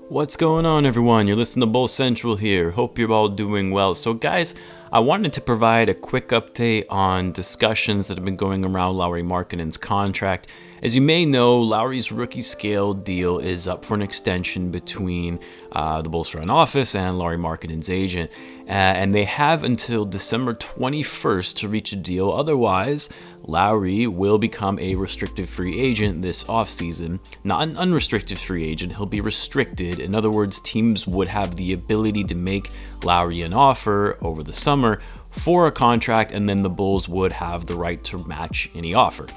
What's going on, everyone? You're listening to Bull Central here. Hope you're all doing well. So guys, I wanted to provide a quick update on discussions that have been going around Lauri Markkanen's contract. As you may know, Lauri's rookie scale deal is up for an extension between the Bulls front office and Lauri Markkanen's agent. And they have until December 21st to reach a deal. Otherwise, Lauri will become a restricted free agent this offseason. Not an unrestricted free agent, he'll be restricted. In other words, teams would have the ability to make Lauri an offer over the summer for a contract, and then the Bulls would have the right to match any offer.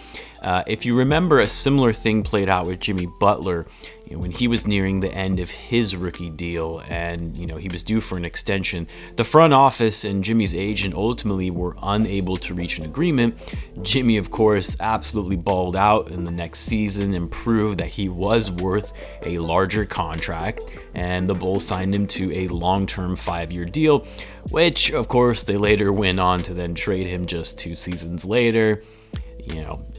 If you remember, a similar thing played out with Jimmy Butler when he was nearing the end of his rookie deal and he was due for an extension. The front office and Jimmy's agent ultimately were unable to reach an agreement. Jimmy, of course, absolutely balled out in the next season and proved that he was worth a larger contract, and the Bulls signed him to a long-term 5-year deal, which of course they later went on to then trade him just 2 seasons later.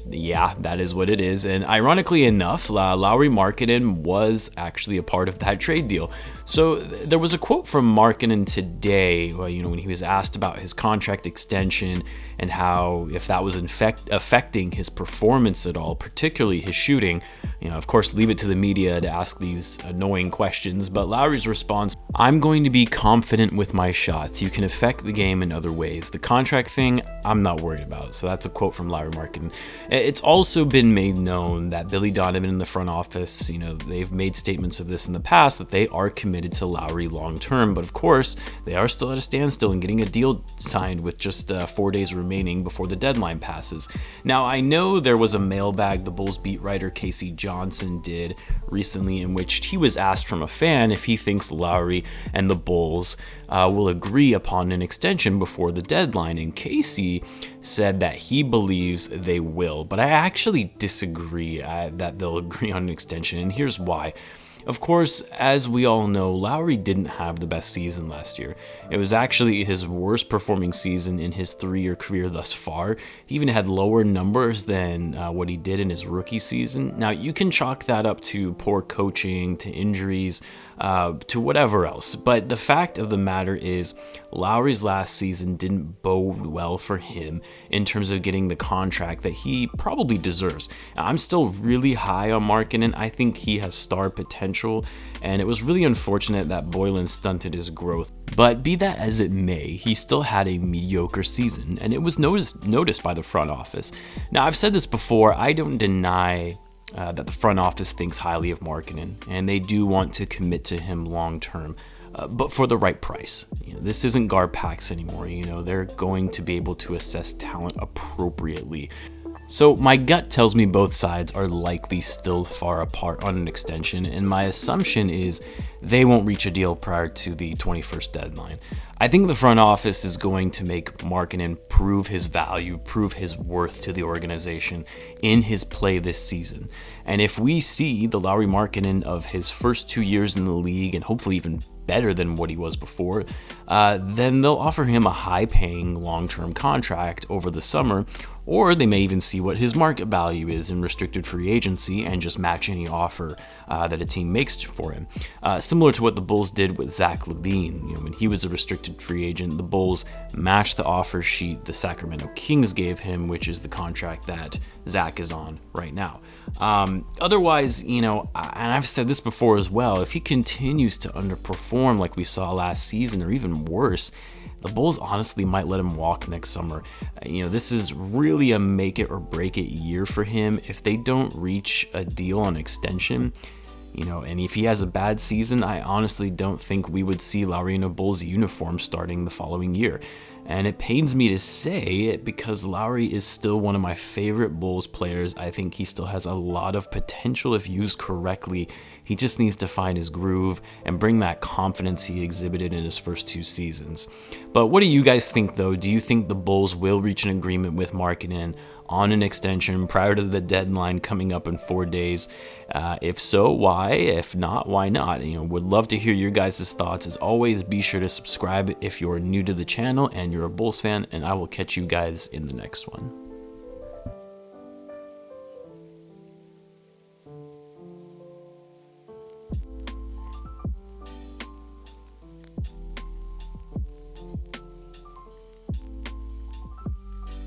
Yeah, that is what it is. And ironically enough, Lauri Markkanen was actually a part of that trade deal. So there was a quote from Markkanen today, when he was asked about his contract extension and how if that was affecting his performance at all, particularly his shooting. Of course, leave it to the media to ask these annoying questions, but Lauri's response: "I'm going to be confident with my shots. You can affect the game in other ways. The contract thing, I'm not worried about." So that's a quote from Lauri Markkanen. It's also been made known that Billy Donovan in the front office, they've made statements of this in the past, that they are committed to Lauri long term, but of course, they are still at a standstill in getting a deal signed with just 4 days remaining before the deadline passes. Now, I know there was a mailbag the Bulls beat writer Casey Johnson did recently in which he was asked from a fan if he thinks Lauri and the Bulls will agree upon an extension before the deadline, and Casey said that he believes they will, but I actually disagree that they'll agree on an extension, and here's why. Of course, as we all know, Lauri didn't have the best season last year. It was actually his worst performing season in his 3-year career thus far. He even had lower numbers than what he did in his rookie season. Now, you can chalk that up to poor coaching, to injuries, to whatever else. But the fact of the matter is, Lauri's last season didn't bode well for him in terms of getting the contract that he probably deserves. I'm still really high on Markkanen. I think he has star potential, and it was really unfortunate that Boylen stunted his growth. But be that as it may, he still had a mediocre season, and it was noticed by the front office. Now, I've said this before, I don't deny that the front office thinks highly of Markkanen, and they do want to commit to him long term, but for the right price. This isn't GarPax anymore. They're going to be able to assess talent appropriately. So my gut tells me both sides are likely still far apart on an extension, and my assumption is they won't reach a deal prior to the 21st deadline. I think the front office is going to make Markkanen prove his value, prove his worth to the organization in his play this season. And if we see the Lauri Markkanen of his first 2 years in the league, and hopefully even better than what he was before, then they'll offer him a high-paying long-term contract over the summer, or they may even see what his market value is in restricted free agency and just match any offer that a team makes for him. Similar to what the Bulls did with Zach LaVine. When he was a restricted free agent, the Bulls matched the offer sheet the Sacramento Kings gave him, which is the contract that Zach is on right now. Otherwise, and I've said this before as well, if he continues to underperform like we saw last season or even worse, the Bulls honestly might let him walk next summer. This is really a make it or break it year for him. If they don't reach a deal on extension, and if he has a bad season, I honestly don't think we would see Lauri in a Bulls uniform starting the following year. And it pains me to say it because Lauri is still one of my favorite Bulls players. I think he still has a lot of potential if used correctly. He just needs to find his groove and bring that confidence he exhibited in his first 2 seasons. But what do you guys think, though? Do you think the Bulls will reach an agreement with Markkanen on an extension prior to the deadline coming up in 4 days? If so, why? If not, why not? Would love to hear your guys' thoughts. As always, be sure to subscribe if you're new to the channel and you're a Bulls fan, and I will catch you guys in the next one.